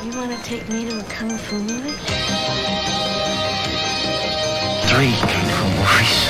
You want to take me to a kung fu movie? 3 kung fu movies.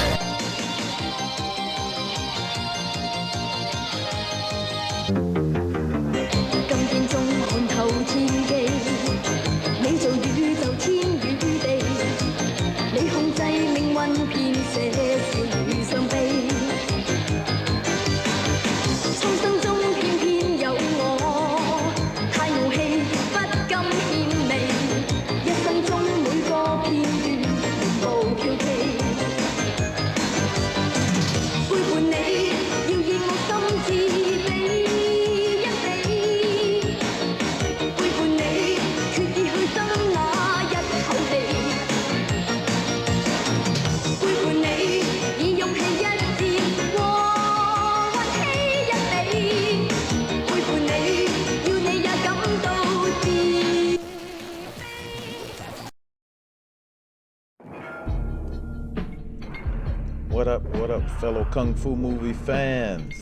What up, fellow Kung Fu movie fans?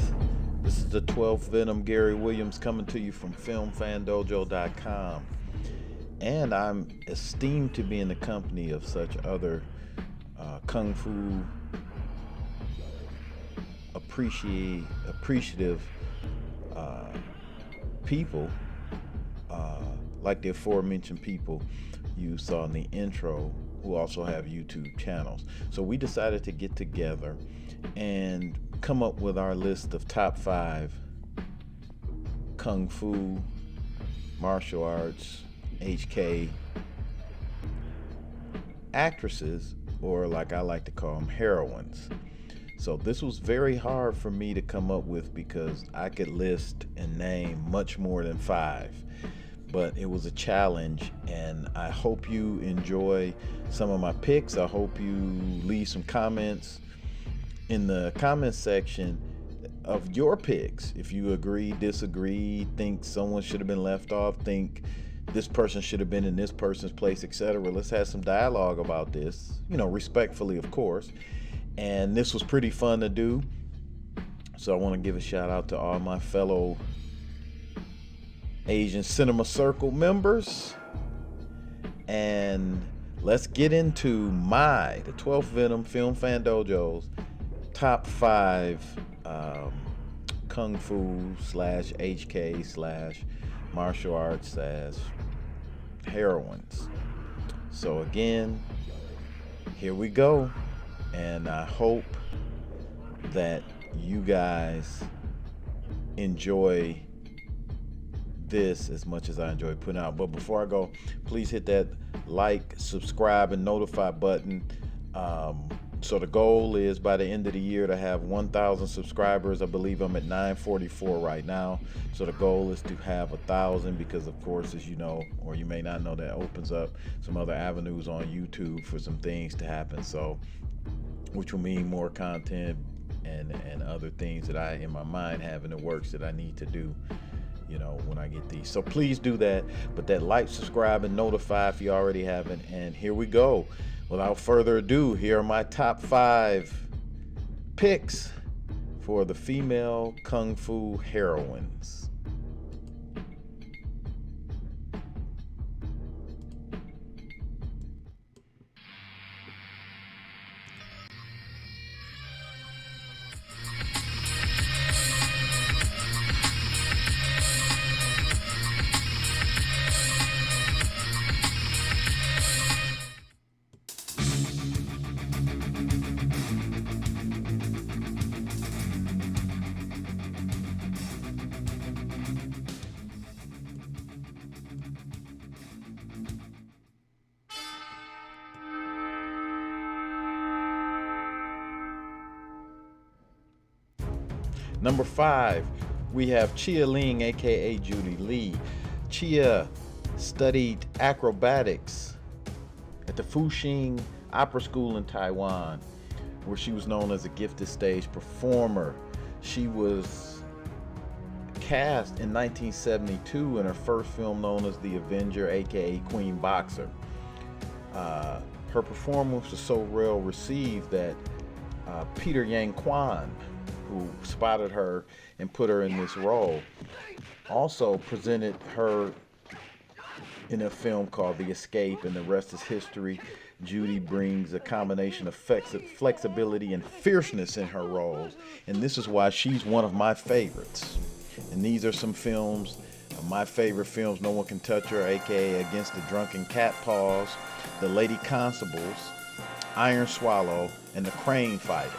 This is the 12th Venom, Gary Williams, coming to you from FilmFanDojo.com. And I'm esteemed to be in the company of such other Kung Fu appreciative people, like the aforementioned people you saw in the intro, who also have YouTube channels. So we decided to get together and come up with our list of top 5 Kung Fu, martial arts, HK actresses, or like I like to call them, heroines. So this was very hard for me to come up with because I could list and name much more than 5. But it was a challenge, and I hope you enjoy some of my picks. I hope you leave some comments in the comment section of your picks. If you agree, disagree, think someone should have been left off, think this person should have been in this person's place, etc. Let's have some dialogue about this, respectfully, of course. And this was pretty fun to do. So I want to give a shout out to all my fellow Asian Cinema Circle members, and let's get into the 12th Venom Film Fan Dojo's top 5 Kung Fu / HK / martial arts / heroines. So again, here we go, and I hope that you guys enjoy this as much as I enjoy putting out. But before I go, please hit that like, subscribe, and notify button. So the goal is by the end of the year to have 1,000 subscribers. I believe I'm at 944 right now. So the goal is to have 1,000, because of course, as you know, or you may not know, that opens up some other avenues on YouTube for some things to happen. So, which will mean more content and other things that I, in my mind, have in the works that I need to do, when I get these. So please do that. But that like, subscribe, and notify if you already haven't. And here we go. Without further ado, here are my top 5 picks for the female Kung Fu heroines. Number 5, we have Chia Ling, aka Judy Lee. Chia studied acrobatics at the Fuxing Opera School in Taiwan, where she was known as a gifted stage performer. She was cast in 1972 in her first film known as The Avenger, aka Queen Boxer. Her performance was so well received that Peter Yang Kwan, who spotted her and put her in this role, also presented her in a film called The Escape, and the rest is history. Judy brings a combination of flexibility and fierceness in her roles, and this is why she's one of my favorites. And these are some films, my favorite films: No One Can Touch Her, aka Against the Drunken Cat Paws, The Lady Constables, Iron Swallow, and The Crane Fighter.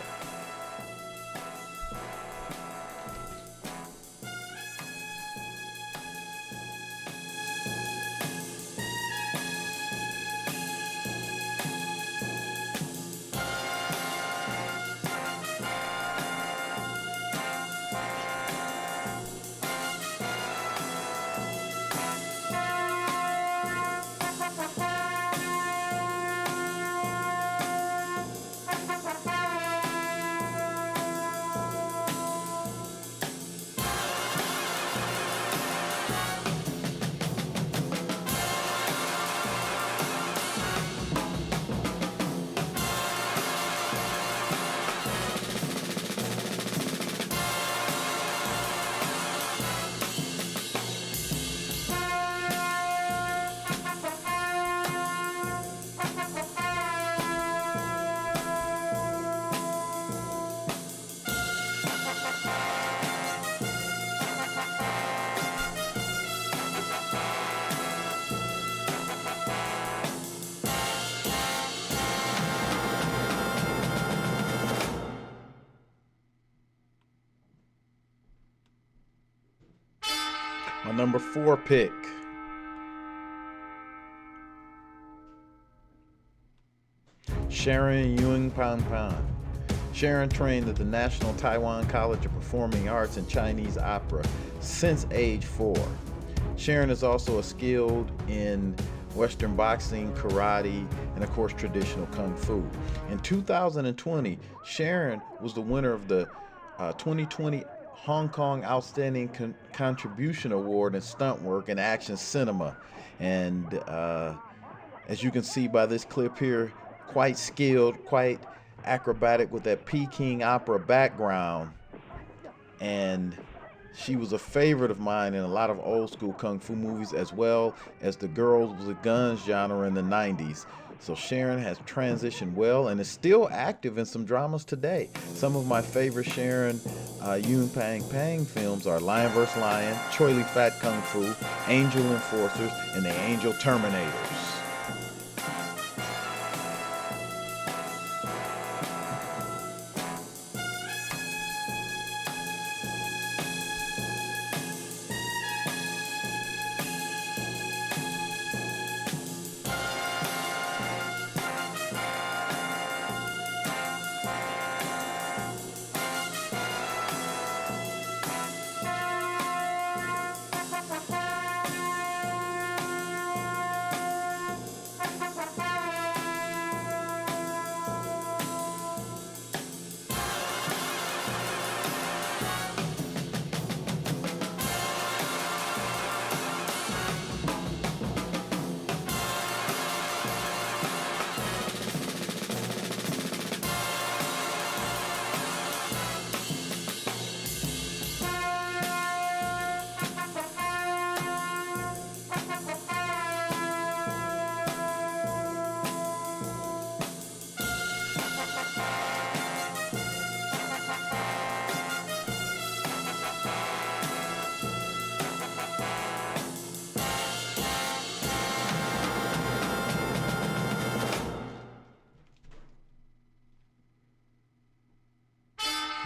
My number 4 pick, Sharon Yuen Pan Pan. Sharon trained at the National Taiwan College of Performing Arts in Chinese opera since age 4. Sharon is also skilled in Western boxing, karate, and of course traditional kung fu. In 2020, Sharon was the winner of the 2020 Hong Kong Outstanding Contribution Award in Stunt Work and Action Cinema. And as you can see by this clip here, quite skilled, quite acrobatic with that Peking opera background. And she was a favorite of mine in a lot of old school kung fu movies, as well as the girls with guns genre in the 90s. So Sharon has transitioned well and is still active in some dramas today. Some of my favorite Sharon Yuen Pan Pan films are Lion vs. Lion, Choi Li Fat Kung Fu, Angel Enforcers, and The Angel Terminators.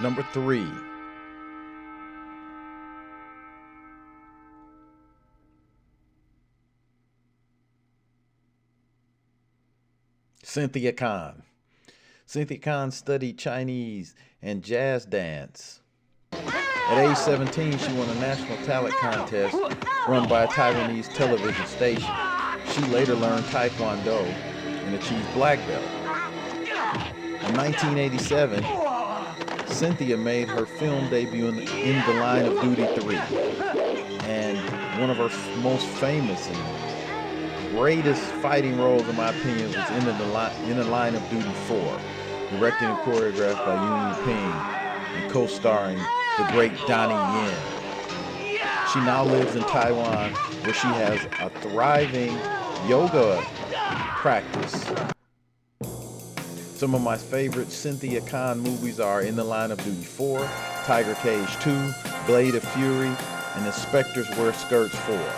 Number 3. Cynthia Khan. Cynthia Khan studied Chinese and jazz dance. At age 17, she won a national talent contest run by a Taiwanese television station. She later learned Taekwondo and achieved black belt. In 1987, Cynthia made her film debut in The Line of Duty 3. And one of her most famous and greatest fighting roles, in my opinion, was in the Line of Duty 4, directed and choreographed by Yuen Ping and co-starring the great Donnie Yen. She now lives in Taiwan, where she has a thriving yoga practice. Some of my favorite Cynthia Khan movies are In the Line of Duty 4, Tiger Cage 2, Blade of Fury, and Inspectors Wear Skirts 4.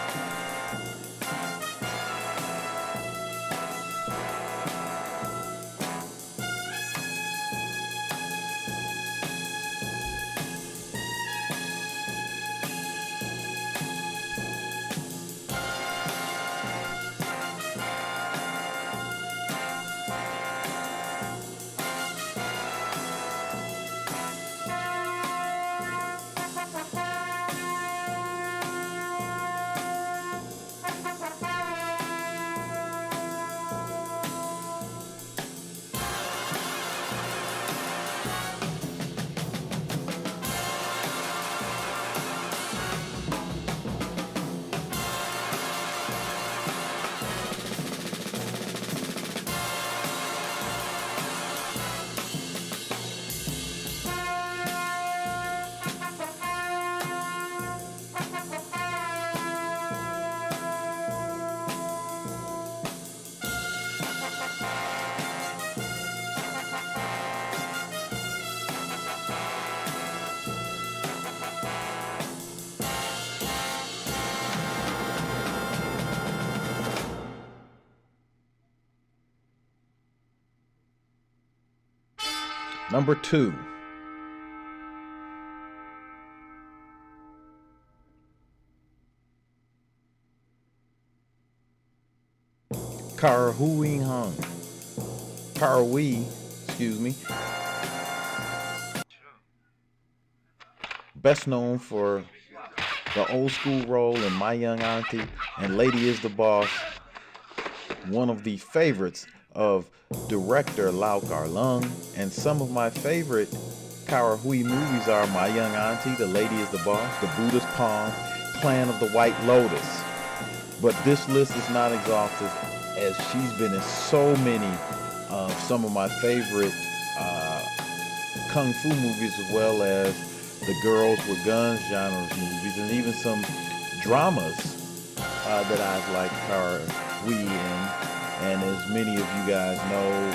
Number 2. Kara Hui, excuse me. Best known for the old school role in My Young Auntie and Lady is the Boss. One of the favorites of director Lau Kar-leung, and some of my favorite Kara Hui movies are My Young Auntie, The Lady is the Boss, The Buddha's Palm, Clan of the White Lotus. But this list is not exhaustive, as she's been in so many of some of my favorite kung fu movies, as well as the Girls with Guns genres movies, and even some dramas that I've liked Kara Hui in. And as many of you guys know,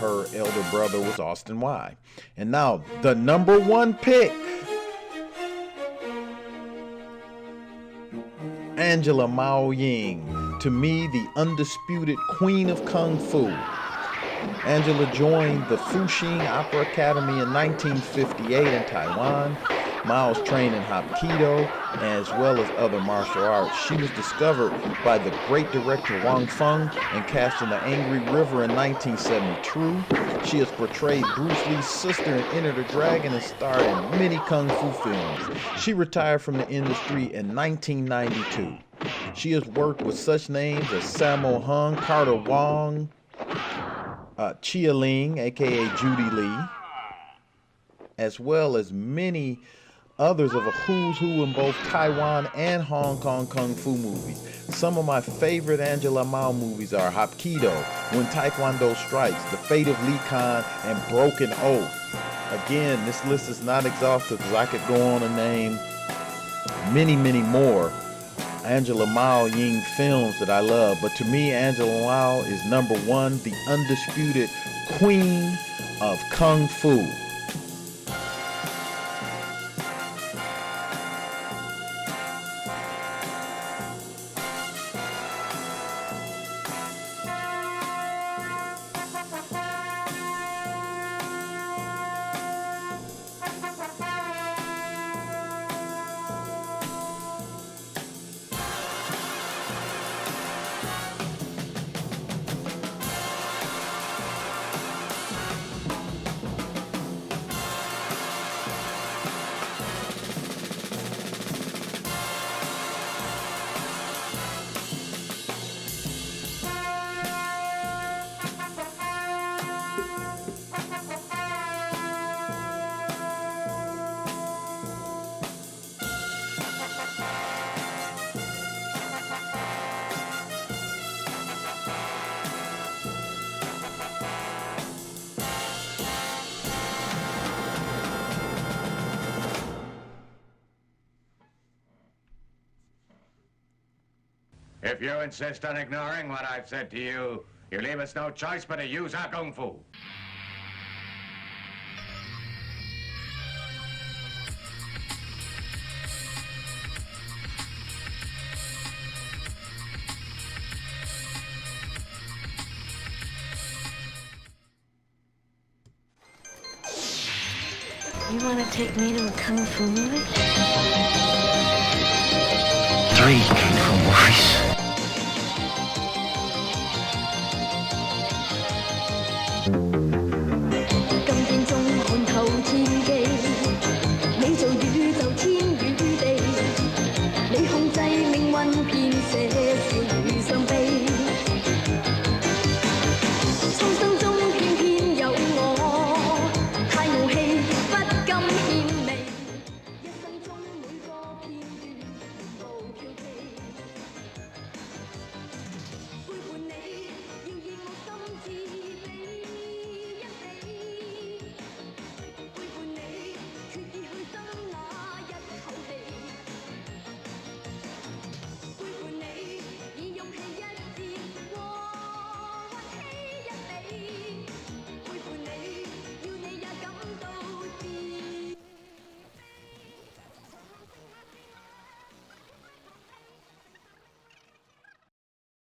her elder brother was Austin Y. And now, the number 1 pick, Angela Mao Ying. To me, the undisputed queen of Kung Fu. Angela joined the Fuxing Opera Academy in 1958 in Taiwan. Mao's trained in Hapkido as well as other martial arts. She was discovered by the great director Wang Feng and cast in The Angry River in 1972. She has portrayed Bruce Lee's sister in Enter the Dragon and starred in many kung fu films. She retired from the industry in 1992. She has worked with such names as Sammo Hung, Carter Wong, Chia Ling, aka Judy Lee, as well as many others of a who's who in both Taiwan and Hong Kong kung fu movies. Some of my favorite Angela Mao movies are Hapkido, When Taekwondo Strikes, The Fate of Lee Khan, and Broken Oath. Again, this list is not exhaustive because I could go on and name many, many more Angela Mao Ying films that I love. But to me, Angela Mao is number 1, the undisputed queen of kung fu. If you insist on ignoring what I've said to you, you leave us no choice but to use our kung fu. You want to take me to a kung fu movie? 3 kung fu movies.